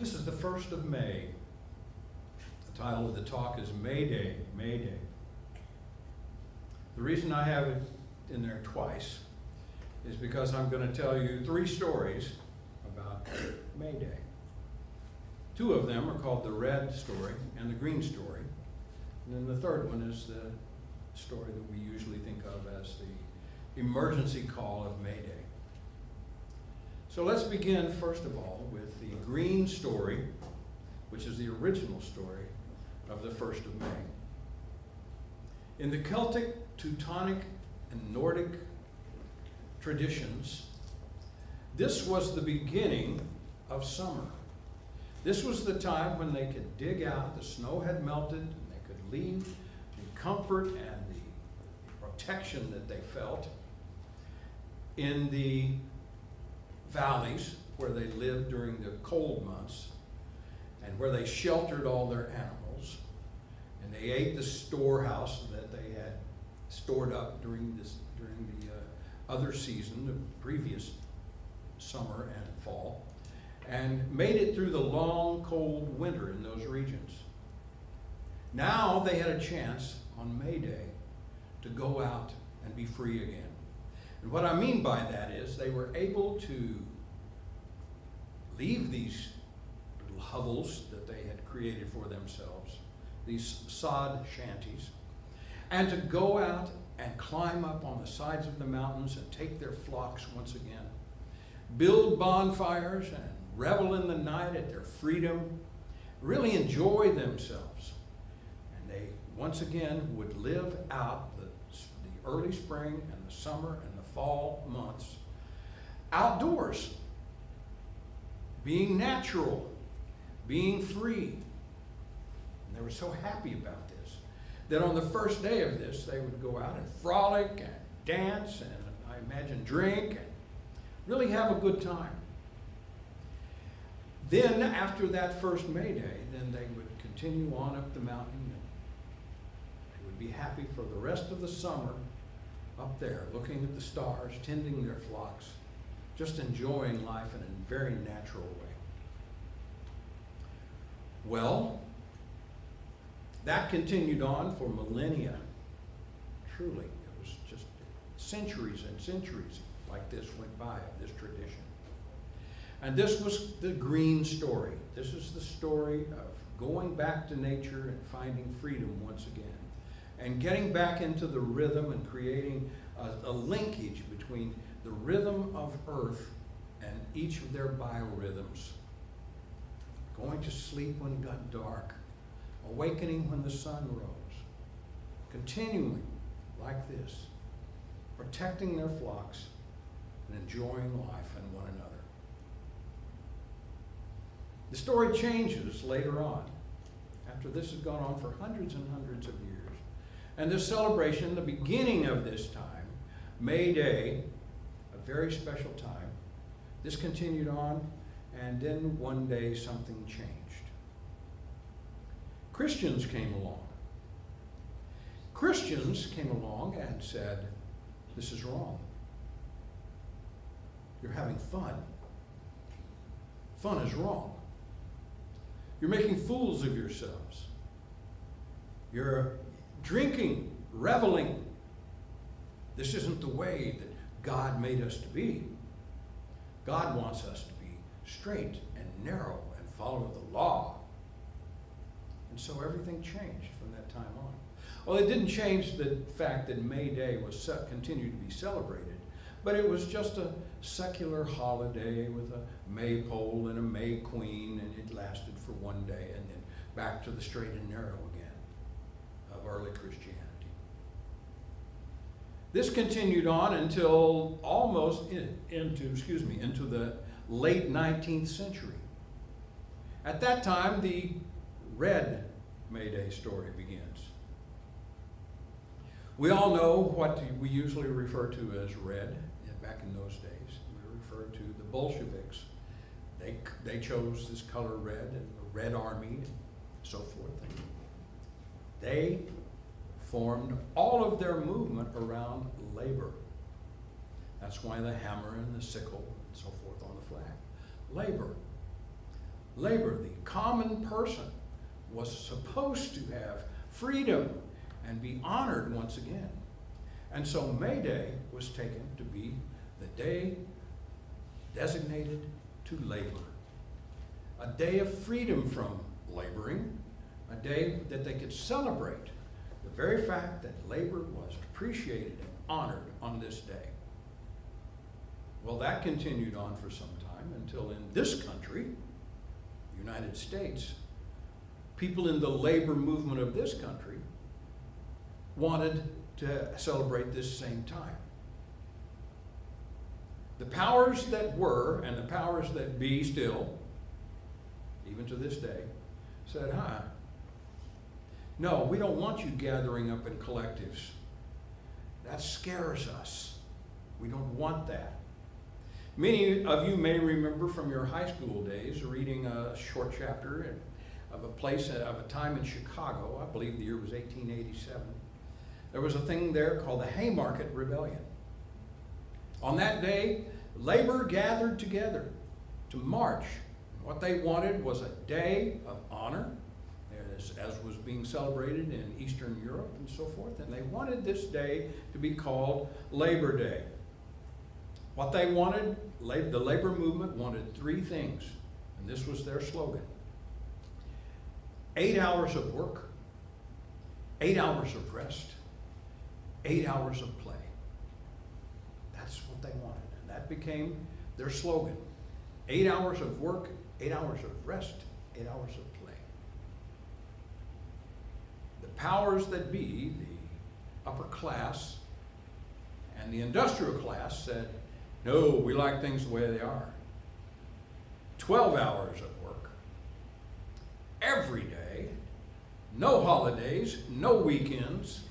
This is the 1st of May. The title of the talk is May Day, May Day. The reason I have it in there twice is because I'm going to tell you 3 stories about May Day. 2 of them are called the red story and the green story. And then the third one is the story that we usually think of as the emergency call of May Day. So let's begin, first of all, with the green story, which is the original story of the 1st of May. In the Celtic, Teutonic, and Nordic traditions, this was the beginning of summer. This was the time when they could dig out, the snow had melted, and they could leave the comfort and the protection that they felt in the valleys where they lived during the cold months and where they sheltered all their animals, and they ate the storehouse that they had stored up during the other season, the previous summer and fall, and made it through the long cold winter in those regions. Now they had a chance on May Day to go out and be free again. And what I mean by that is they were able to leave these little hovels that they had created for themselves, these sod shanties, and to go out and climb up on the sides of the mountains and take their flocks once again, build bonfires and revel in the night at their freedom, really enjoy themselves. And they once again would live out the early spring and the summer and the fall months outdoors, being natural, being free. And they were so happy about this that on the first day of this, they would go out and frolic and dance and I imagine drink and really have a good time. Then after that first May Day, then they would continue on up the mountain and they would be happy for the rest of the summer up there, looking at the stars, tending their flocks, just enjoying life in a very natural way. Well, that continued on for millennia. Truly, it was just centuries and centuries like this went by of this tradition. And this was the green story. This is the story of going back to nature and finding freedom once again, and getting back into the rhythm and creating a linkage between the rhythm of earth and each of their biorhythms. Going to sleep when it got dark, awakening when the sun rose, continuing like this, protecting their flocks and enjoying life and one another. The story changes later on, after this has gone on for hundreds and hundreds of years. And this celebration, the beginning of this time, May Day, a very special time, this continued on, and then one day something changed. Christians came along. Christians came along and said, this is wrong. You're having fun. Fun is wrong. You're making fools of yourselves. You're drinking, reveling. This isn't the way that God made us to be. God wants us to be straight and narrow and follow the law. And so everything changed from that time on. Well, it didn't change the fact that May Day was continued to be celebrated, but it was just a secular holiday with a maypole and a May Queen, and it lasted for one day, and then back to the straight and narrow again of early Christianity. This continued on until almost into the late 19th century. At that time, the red May Day story begins. We all know what we usually refer to as red. Back in those days, we referred to the Bolsheviks. They chose this color red, and the Red Army, and so forth. They formed all of their movement around labor. That's why the hammer and the sickle and so forth on the flag. Labor. Labor, the common person, was supposed to have freedom and be honored once again. And so May Day was taken to be the day designated to labor. A day of freedom from laboring, a day that they could celebrate the very fact that labor was appreciated and honored on this day. Well, that continued on for some time until in this country, the United States, people in the labor movement of this country wanted to celebrate this same time. The powers that were and the powers that be still, even to this day, said, no, we don't want you gathering up in collectives. That scares us. We don't want that. Many of you may remember from your high school days reading a short chapter of a time in Chicago. I believe the year was 1887. There was a thing there called the Haymarket Rebellion. On that day, labor gathered together to march. What they wanted was a day of honor, as was being celebrated in Eastern Europe and so forth, and they wanted this day to be called Labor Day. What they wanted, the labor movement wanted three things, and this was their slogan: 8 hours of work, 8 hours of rest, 8 hours of play. That's what they wanted, and that became their slogan. 8 hours of work, 8 hours of rest, 8 hours of play. The powers that be, the upper class and the industrial class, said, no, we like things the way they are. 12 hours of work, every day, no holidays, no weekends,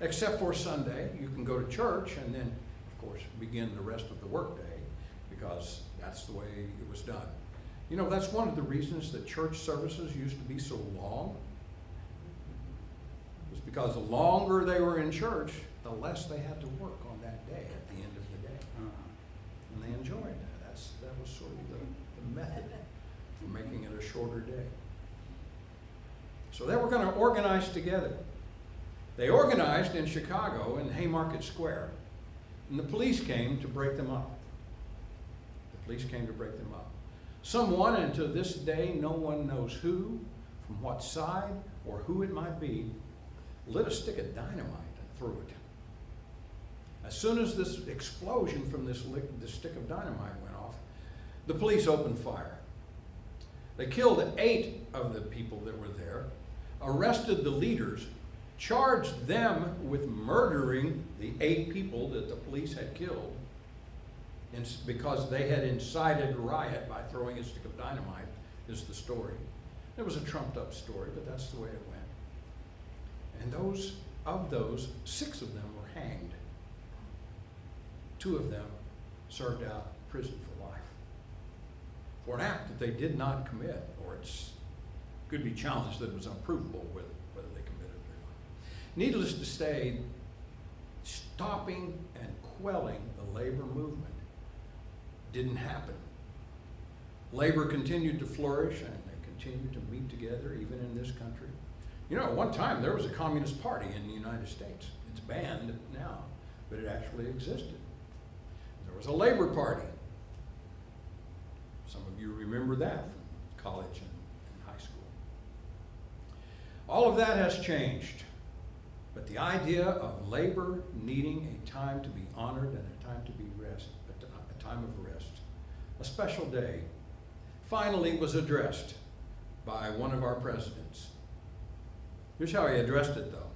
except for Sunday. You can go to church and then, of course, begin the rest of the workday, because that's the way it was done. You know, that's one of the reasons that church services used to be so long. It was because the longer they were in church, the less they had to work on that day at the end of the day. And they enjoyed that. That was sort of the method for making it a shorter day. So they were going to organize together. They organized in Chicago in Haymarket Square, and the police came to break them up. The police came to break them up. Someone, and to this day no one knows who, from what side, or who it might be, lit a stick of dynamite and threw it. As soon as this explosion from this stick of dynamite went off, the police opened fire. They killed 8 of the people that were there, arrested the leaders, charged them with murdering the 8 people that the police had killed, because they had incited riot by throwing a stick of dynamite, is the story. It was a trumped up story, but that's the way it went. And of those, 6 of them were hanged. 2 of them served out prison for life for an act that they did not commit, or it could be challenged that it was unprovable whether they committed it or not. Needless to say, stopping and quelling the labor movement didn't happen. Labor continued to flourish, and they continued to meet together even in this country. You know, at one time there was a Communist Party in the United States. It's banned now, but it actually existed. There was a Labor Party. Some of you remember that from college and high school. All of that has changed, but the idea of labor needing a time to be honored and a time to be a time of rest, a special day, finally was addressed by one of our presidents. Here's how he addressed it, though.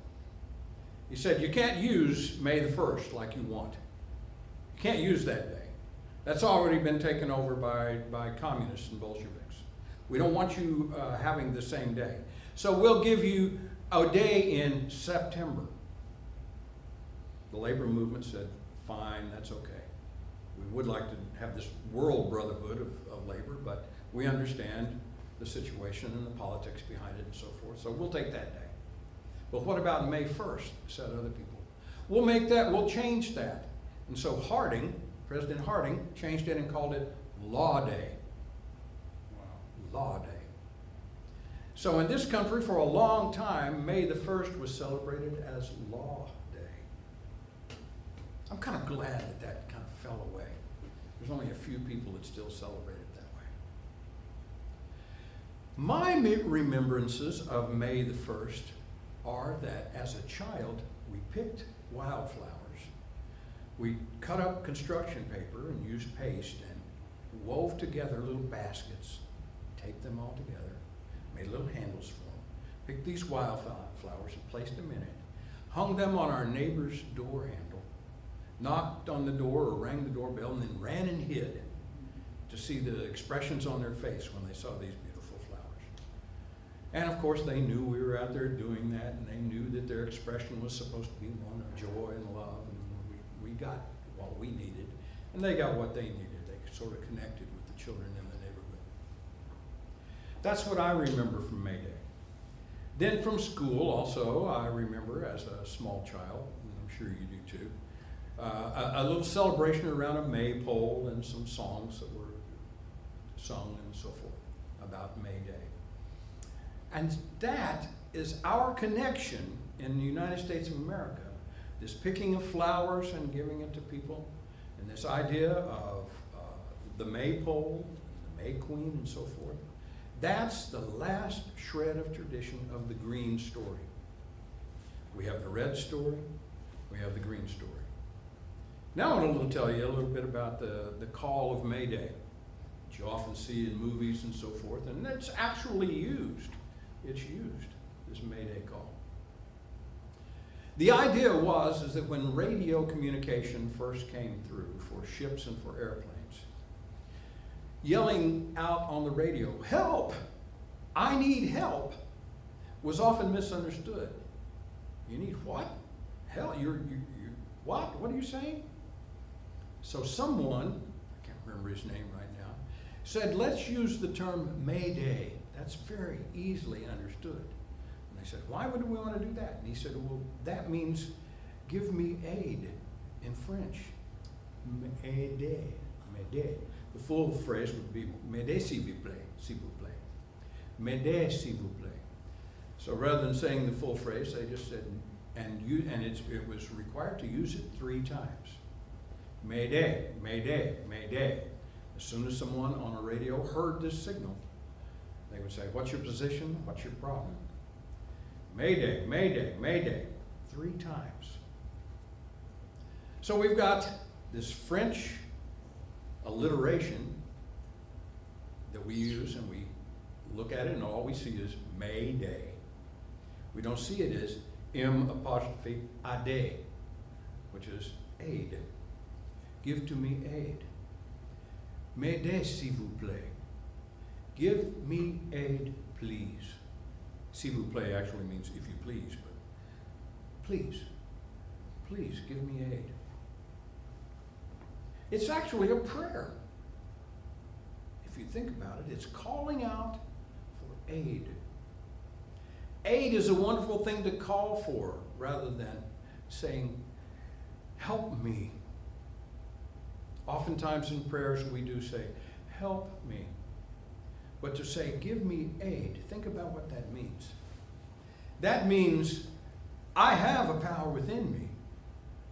He said, you can't use May the 1st like you want. You can't use that day. That's already been taken over by communists and Bolsheviks. We don't want you having the same day. So we'll give you a day in September. The labor movement said, fine, that's okay. We would like to have this world brotherhood of labor, but we understand the situation and the politics behind it and so forth, so we'll take that day. But what about May 1st, said other people. We'll change that. And so President Harding changed it and called it Law Day. Wow. law day. So in this country, for a long time, May the 1st was celebrated as Law Day. I'm kind of glad that that kind of fell away. There's only a few people that still celebrate it that way. My remembrances of May the 1st are that as a child, we picked wildflowers. We cut up construction paper and used paste and wove together little baskets, taped them all together, made little handles for them, picked these wildflowers and placed them in it, hung them on our neighbor's door handle, knocked on the door or rang the doorbell, and then ran and hid to see the expressions on their face when they saw these beautiful flowers. And of course they knew we were out there doing that, and they knew that their expression was supposed to be one of joy and love, and we got what we needed, and they got what they needed. They sort of connected with the children in the neighborhood. That's what I remember from May Day. Then from school also, I remember as a small child, and I'm sure you do too, a little celebration around a maypole and some songs that were sung and so forth about May Day. And that is our connection in the United States of America, this picking of flowers and giving it to people, and this idea of the maypole, the May Queen and so forth. That's the last shred of tradition of the green story. We have the red story, we have the green story. Now I want to tell you a little bit about the call of May Day, which you often see in movies and so forth, and it's actually used. It's used, this May Day call. The idea is that when radio communication first came through for ships and for airplanes, yelling out on the radio, "Help! I need help," was often misunderstood. You need what? Hell, you what? What are you saying? So someone, I can't remember his name right now, said, let's use the term Mayday. That's very easily understood. And they said, why would we want to do that? And he said, well, that means give me aid in French. M'aider, m'aider. The full phrase would be m'aider s'il vous plaît, s'il vous plaît. M'aider s'il vous plaît. So rather than saying the full phrase, they just said, it was required to use it 3 times. Mayday, mayday, mayday. As soon as someone on a radio heard this signal, they would say, what's your position? What's your problem? Mayday, mayday, mayday. 3 times. So we've got this French alliteration that we use, and we look at it and all we see is Mayday. We don't see it as M'-A', which is aid. Give to me aid. M'aider s'il vous plaît. Give me aid, please. S'il vous plaît actually means if you please, but please, please give me aid. It's actually a prayer. If you think about it, it's calling out for aid. Aid is a wonderful thing to call for rather than saying, help me. Oftentimes in prayers we do say, help me. But to say, give me aid, think about what that means. That means I have a power within me.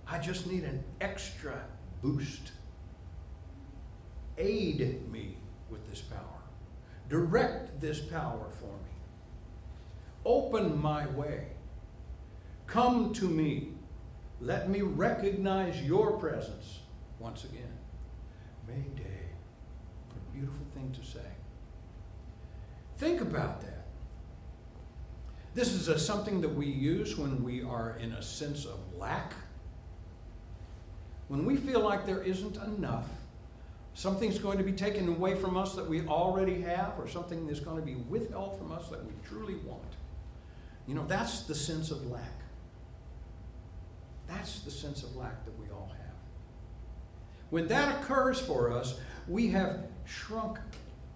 I just need an extra boost. Aid me with this power. Direct this power for me. Open my way. Come to me. Let me recognize your presence once again. Mayday. What a beautiful thing to say. Think about that. This is something that we use when we are in a sense of lack. When we feel like there isn't enough, something's going to be taken away from us that we already have, or something that's going to be withheld from us that we truly want. You know, that's the sense of lack. That's the sense of lack that we all have. When that occurs for us, we have shrunk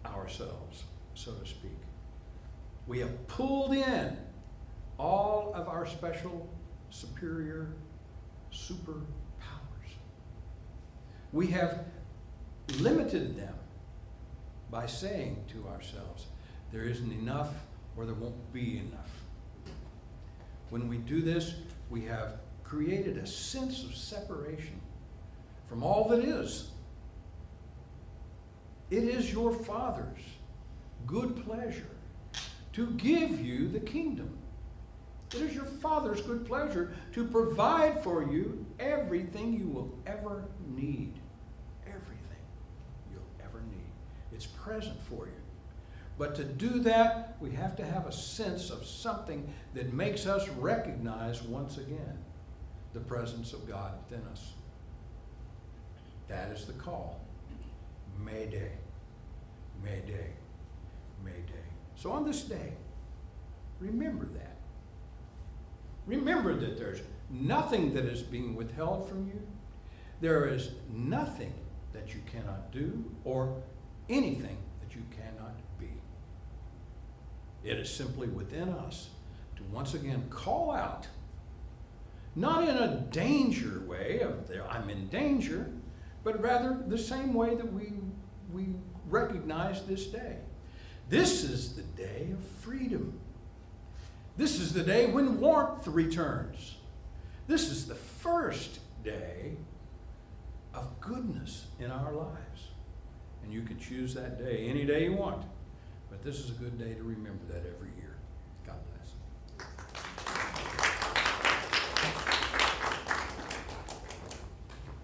ourselves, so to speak. We have pulled in all of our special, superior, superpowers. We have limited them by saying to ourselves, there isn't enough or there won't be enough. When we do this, we have created a sense of separation from all that is. It is your Father's good pleasure to give you the kingdom. It is your Father's good pleasure to provide for you everything you will ever need. Everything you'll ever need. It's present for you. But to do that, we have to have a sense of something that makes us recognize once again the presence of God within us. That is the call. Mayday, Mayday, Mayday. So on this day, remember that. Remember that there's nothing that is being withheld from you. There is nothing that you cannot do or anything that you cannot be. It is simply within us to once again call out, not in a danger way of I'm in danger, but rather the same way that we recognize this day. This is the day of freedom. This is the day when warmth returns. This is the first day of goodness in our lives. And you can choose that day any day you want. But this is a good day to remember that every year.